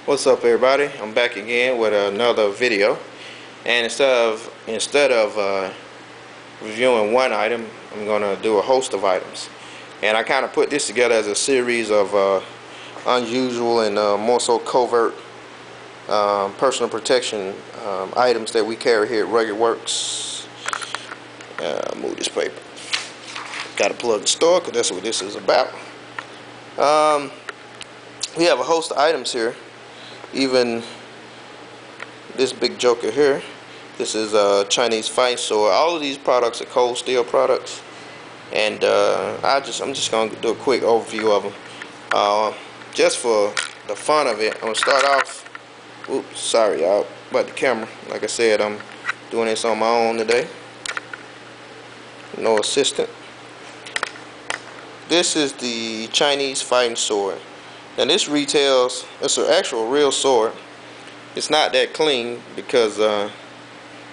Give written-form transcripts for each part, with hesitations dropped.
What's up, everybody? I'm back again with another video, and instead of reviewing one item, I'm gonna do a host of items. And I kind of put this together as a series of unusual and more so covert personal protection items that we carry here at Rugged Works. Move this paper. Got to plug the store because that's what this is about. We have a host of items here. Even this big joker here, this is a Chinese fight sword. All of these products are cold steel products, and I'm just gonna do a quick overview of them, just for the fun of it. I'm gonna start off. Oops, sorry y'all about the camera. Like I said, I'm doing this on my own today. No assistant. This is the Chinese fighting sword. Now this retails, it's an actual real sword. It's not that clean because,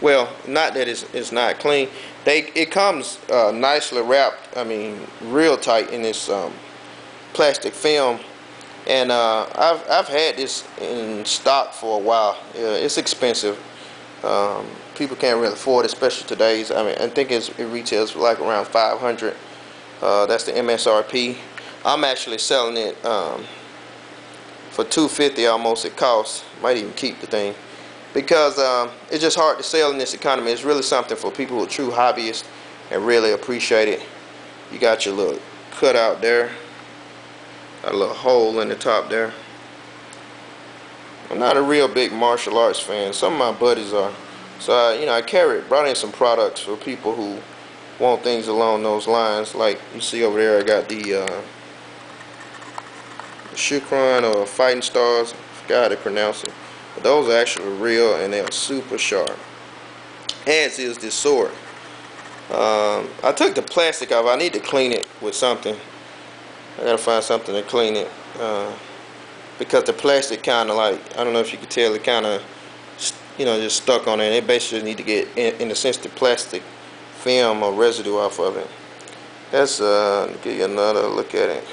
well, not that it's not clean. It comes nicely wrapped, I mean real tight in this plastic film. And I've had this in stock for a while. It's expensive. People can't really afford it, especially today's. I mean, I think it retails for like around $500. That's the MSRP. I'm actually selling it for $250 almost. It costs. Might even keep the thing because it's just hard to sell in this economy. It's really something for people who are true hobbyists and really appreciate it. You got your little cutout there, got a little hole in the top there. I'm not a real big martial arts fan. Some of my buddies are, so I brought in some products for people who want things along those lines. Like you see over there, I got the Shukran or Fighting Stars. I forgot how to pronounce it, but those are actually real and they are super sharp, as is this sword. I took the plastic off. I need to clean it with something. I gotta find something to clean it because the plastic kind of, like, I don't know if you can tell, it kind of just stuck on it. It basically need to get in a sense the plastic film or residue off of it. Let's give you another look at it.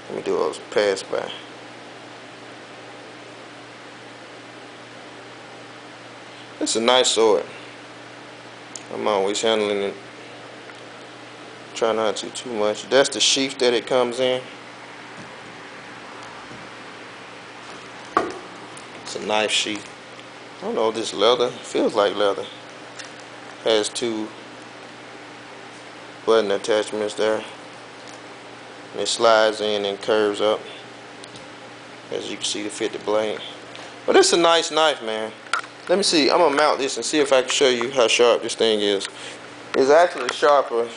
Let me do a pass by. It's a nice sword. I'm always handling it. Try not to too much. That's the sheath that it comes in. It's a nice sheath. I don't know if this leather. It feels like leather. Has two button attachments there. And it slides in and curves up, as you can see, to fit the blade. But it's a nice knife, man. Let me see. I'm gonna mount this and see if I can show you how sharp this thing is. It's actually sharper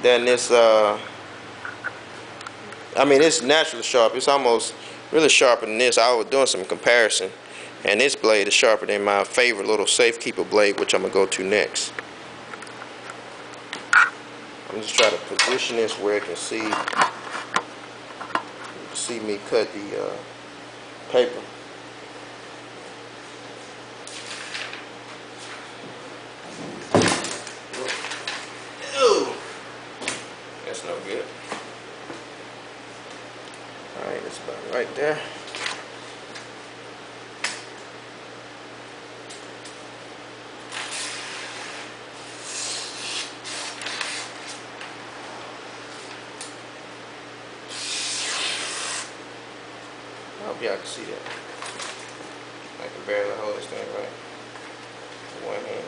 than this. I mean, it's naturally sharp. It's almost really sharper than this. I was doing some comparison, and this blade is sharper than my favorite little safekeeper blade, which I'm gonna go to next. I'm just trying to position this where it can see me cut the paper. Ooh, that's no good. Alright, that's about right there. I hope y'all can see that. I can barely hold this thing right with one hand.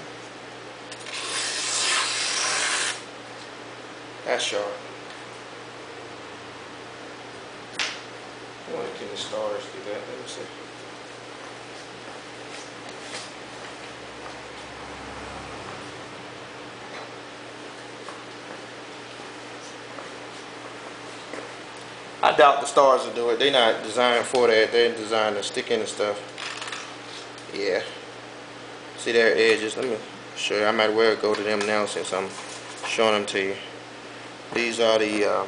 That's sharp. I want to get the stars do that. Let me see. I doubt the stars will do it. They're not designed for that. They're designed to stick in and stuff. Yeah. See their edges. Let me show you. I might well go to them now since I'm showing them to you. These are the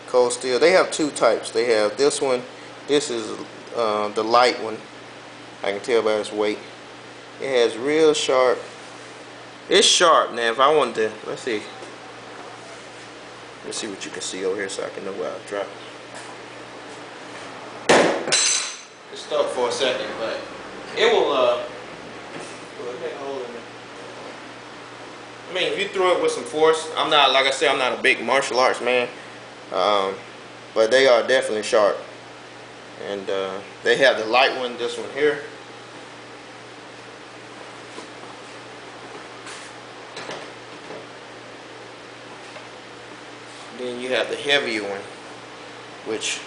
cold steel. They have two types. They have this one. This is the light one. I can tell by its weight. It has real sharp. It's sharp. Now if I wanted to, let's see. Let's see what you can see over here so I can know where I drop. for a second, but it will. I mean, if you throw it with some force, I'm not, like I said, I'm not a big martial arts man, but they are definitely sharp. And they have the light one, this one here. Then you have the heavier one, which,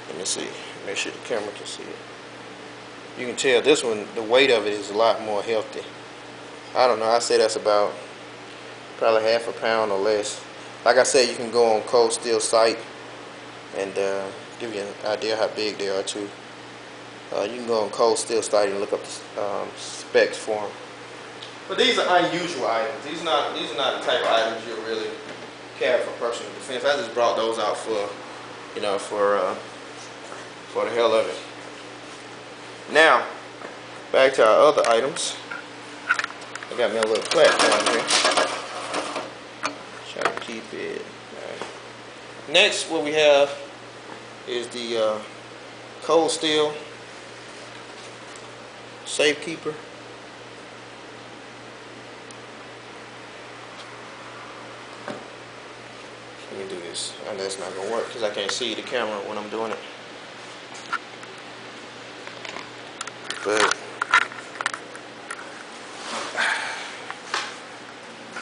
let me see, make sure the camera can see it. You can tell this one, the weight of it is a lot more healthy. I don't know, I say that's about probably half a pound or less. Like I said, you can go on Cold Steel site and give you an idea how big they are too. You can go on Cold Steel site and look up the specs for them. But these are unusual items. These are not the type of items you'll really carry for personal defense. I just brought those out for, you know, for the hell of it. Now, back to our other items. I got me a little platform here. Try to keep it. Right. Next, what we have is the Cold Steel Safekeeper. Let me do this. I know it's not gonna work because I can't see the camera when I'm doing it. But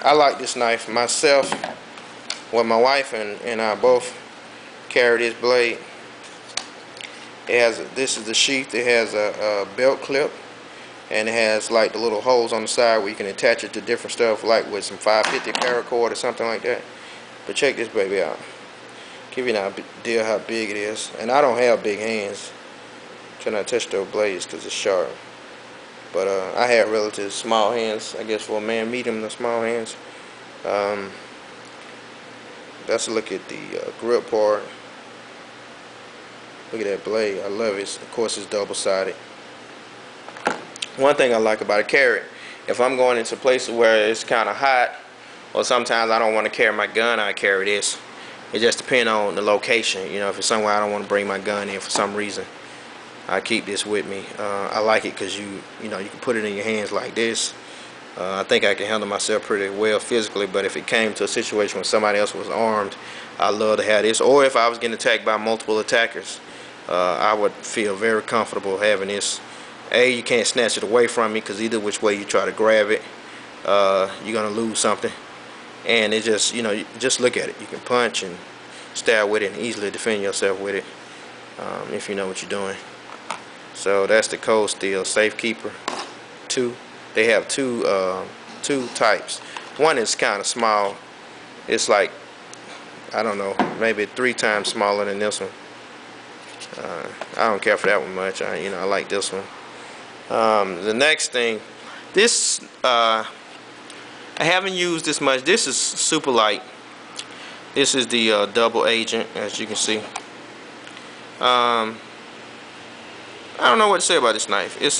I like this knife myself. Well, my wife and I both carry this blade. It has this is the sheath. It has a belt clip, and it has like the little holes on the side where you can attach it to different stuff, like with some 550 paracord or something like that. But check this baby out. Give you an idea how big it is. And I don't have big hands. Cannot touch those blades because it's sharp. But I have relatively small hands, I guess, for a man, medium to small hands. Let's look at the grip part. Look at that blade. I love it. Of course, it's double-sided. One thing I like about it, carry it. If I'm going into places where it's kind of hot, or sometimes I don't want to carry my gun, I carry this. It just depends on the location. You know, if it's somewhere I don't want to bring my gun in for some reason, I keep this with me. I like it because you know, you can put it in your hands like this. I think I can handle myself pretty well physically, but if it came to a situation where somebody else was armed, I love to have this. Or if I was getting attacked by multiple attackers, I would feel very comfortable having this. You can't snatch it away from me because either which way you try to grab it, you're gonna lose something. And it just, you know, just look at it. You can punch and stab with it and easily defend yourself with it if you know what you're doing. So that's the Cold Steel Safekeeper 2. They have two types. One is kind of small. It's like, I don't know, maybe 3 times smaller than this one. I don't care for that one much. I like this one. The next thing, this I haven't used this much. This is super light. This is the double agent, as you can see. I don't know what to say about this knife. It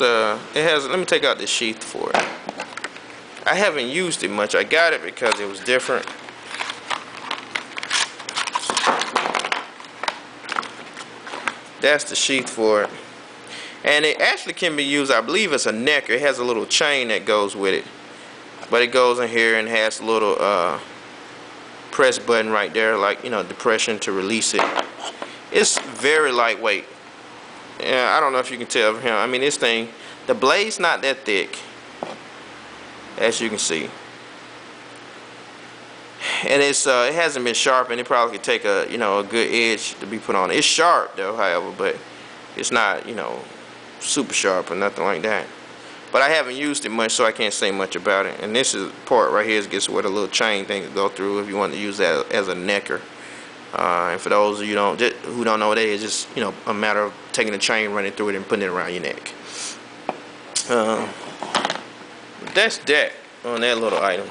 has, let me take out the sheath for it. I haven't used it much. I got it because it was different. That's the sheath for it. And it actually can be used, I believe it's a necker. It has a little chain that goes with it. But it goes in here and has a little press button right there, like, you know, depression to release it. It's very lightweight. Yeah, I don't know if you can tell from here. I mean, this thing, the blade's not that thick, as you can see. And it hasn't been sharpened. It probably could take a good edge to be put on. It's sharp though, however, but it's not, you know, super sharp or nothing like that. But I haven't used it much, so I can't say much about it. And this is part right here gets where the little chain thing could go through if you want to use that as a necker. And for those of you who don't know what it is, just, you know, a matter of taking the chain, running through it, and putting it around your neck. That's that on that little item.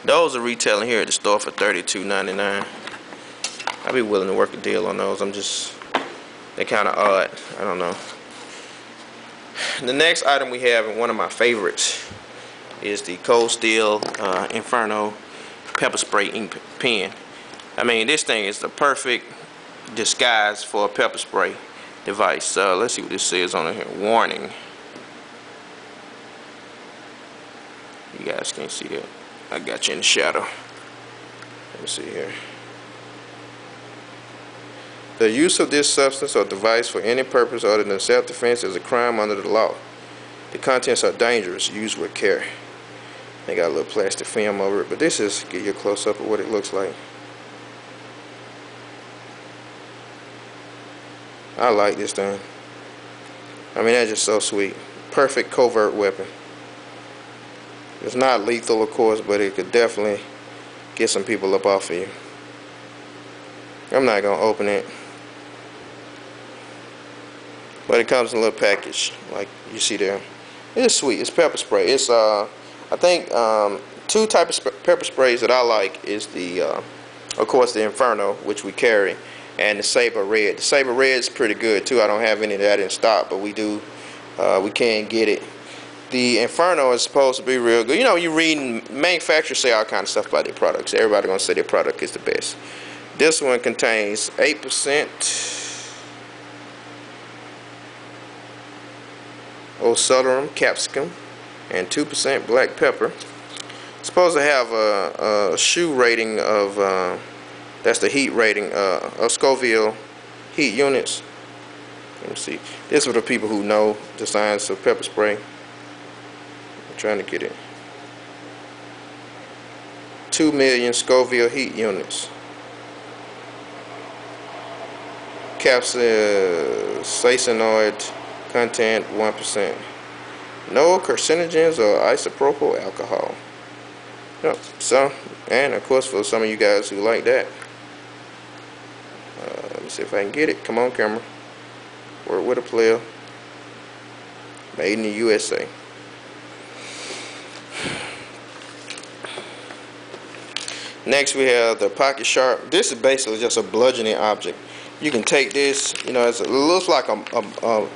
Those are retailing here at the store for $32.99. I'd be willing to work a deal on those. They're kind of odd. I don't know. The next item we have, and one of my favorites, is the Cold Steel Inferno pepper spray ink pen. I mean, this thing is the perfect disguise for a pepper spray. device. Let's see what this says on here. Warning. You guys can't see that. I got you in the shadow. Let me see here. The use of this substance or device for any purpose other than self-defense is a crime under the law. The contents are dangerous. Used with care. They got a little plastic film over it, but this is give you a close-up of what it looks like. I like this thing. I mean, that's just so sweet. Perfect covert weapon. It's not lethal, of course, but it could definitely get some people up off of you. I'm not gonna open it, but it comes in a little package, like you see there. It's sweet. It's pepper spray. It's I think two types of pepper sprays that I like is the of course the Inferno, which we carry, and the Saber Red. The Saber Red is pretty good too. I don't have any of that in stock, but we do. We can get it. The Inferno is supposed to be real good. You know, you read manufacturers say all kinds of stuff about their products. Everybody gonna say their product is the best. This one contains 8% Ocellum capsicum and 2% black pepper. It's supposed to have a SHU rating of that's the heat rating of Scoville heat units. Let me see. This is for the people who know the science of pepper spray. I'm trying to get it. 2 million Scoville heat units. Capsaicinoid content 1%. No carcinogens or isopropyl alcohol. Yep. So, and of course for some of you guys who like that. Let me see if I can get it. Come on, camera. Work with a player. Made in the USA. Next we have the Pocket Sharp. This is basically just a bludgeoning object. You can take this, you know, it looks like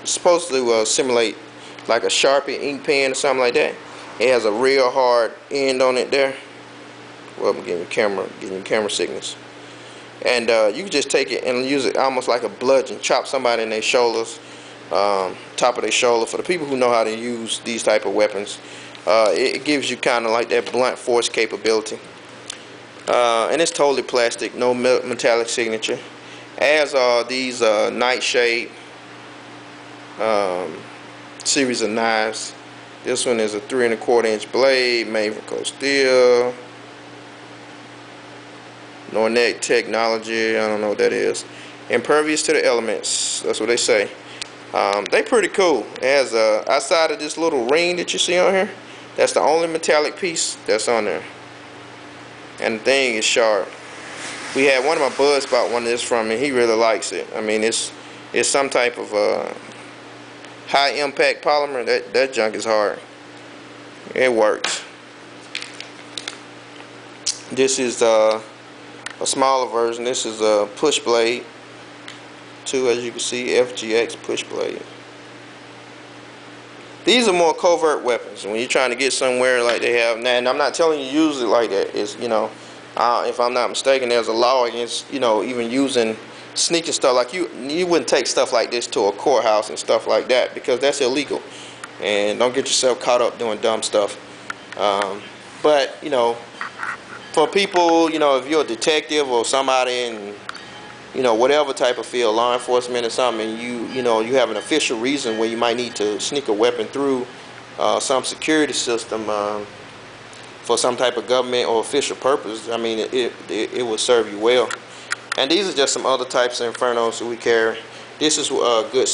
supposed to simulate like a Sharpie ink pen or something like that. It has a real hard end on it there. Well, I'm getting camera signals. And you can just take it and use it almost like a bludgeon. Chop somebody in their shoulders, top of their shoulder. For the people who know how to use these type of weapons, it gives you kind of like that blunt force capability. And it's totally plastic, no metallic signature. As are these Nightshade series of knives. This one is a 3 1/4 inch blade made from cold steel. Nornet technology, I don't know what that is. Impervious to the elements, that's what they say. They pretty cool. It has outside of this little ring that you see on here, that's the only metallic piece that's on there. And the thing is sharp. We had one of my buds bought one of this from me. He really likes it. I mean, it's some type of high impact polymer. That junk is hard. It works. This is a smaller version. This is a push blade. 2, as you can see, FGX push blade. These are more covert weapons. When you're trying to get somewhere like they have now, and I'm not telling you to use it like that. It's, you know, if I'm not mistaken, there's a law against, you know, even using sneaking stuff. Like you wouldn't take stuff like this to a courthouse and stuff like that because that's illegal. And don't get yourself caught up doing dumb stuff. But you know, for people, you know, if you're a detective or somebody in, you know, whatever type of field, law enforcement or something, and you know, you have an official reason where you might need to sneak a weapon through some security system for some type of government or official purpose, I mean, it will serve you well. And these are just some other types of Infernos that we carry. This is a good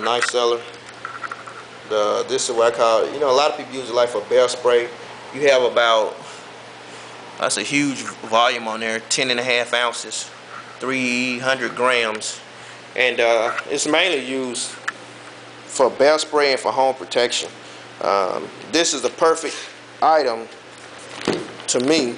knife seller. This is what I call, you know, a lot of people use it like for bear spray. You have about, that's a huge volume on there, 10.5 ounces, 300 grams. And it's mainly used for bear spray and for home protection. This is the perfect item to me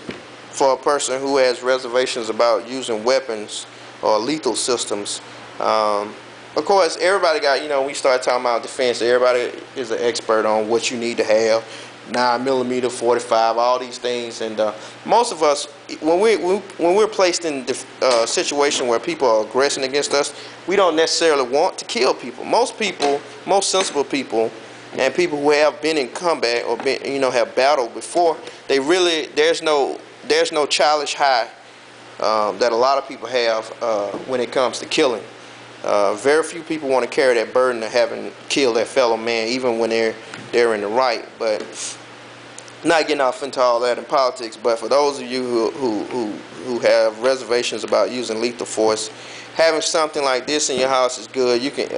for a person who has reservations about using weapons or lethal systems. Of course, everybody got, you know, we start talking about defense, everybody is an expert on what you need to have. 9mm, 45, all these things, and most of us when we're placed in a situation where people are aggressing against us, we don't necessarily want to kill people. Most people, most sensible people, and people who have been in combat or been, have battled before, they really there's no childish high that a lot of people have when it comes to killing. Very few people want to carry that burden of having killed their fellow man, even when they're in the right. But not getting off into all that in politics, but for those of you who have reservations about using lethal force, having something like this in your house is good. You can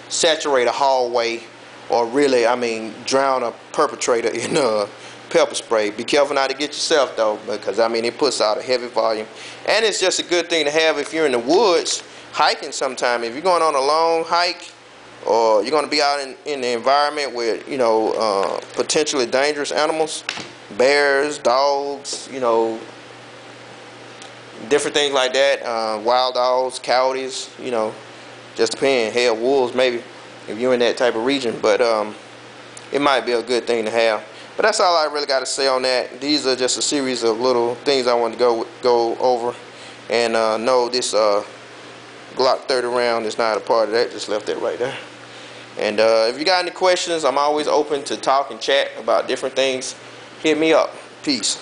saturate a hallway, or really, drown a perpetrator in pepper spray. Be careful not to get yourself though, because it puts out a heavy volume, and it's just a good thing to have if you're in the woods hiking sometime. If you're going on a long hike, or you're going to be out in the environment with potentially dangerous animals, bears, dogs, different things like that, wild dogs, coyotes, just depending. Hell, wolves maybe, if you're in that type of region. But it might be a good thing to have. But that's all I really got to say on that. These are just a series of little things I wanted to go over. And no, this Glock 30 round is not a part of that. Just left that right there. And if you got any questions, I'm always open to talk and chat about different things. Hit me up. Peace.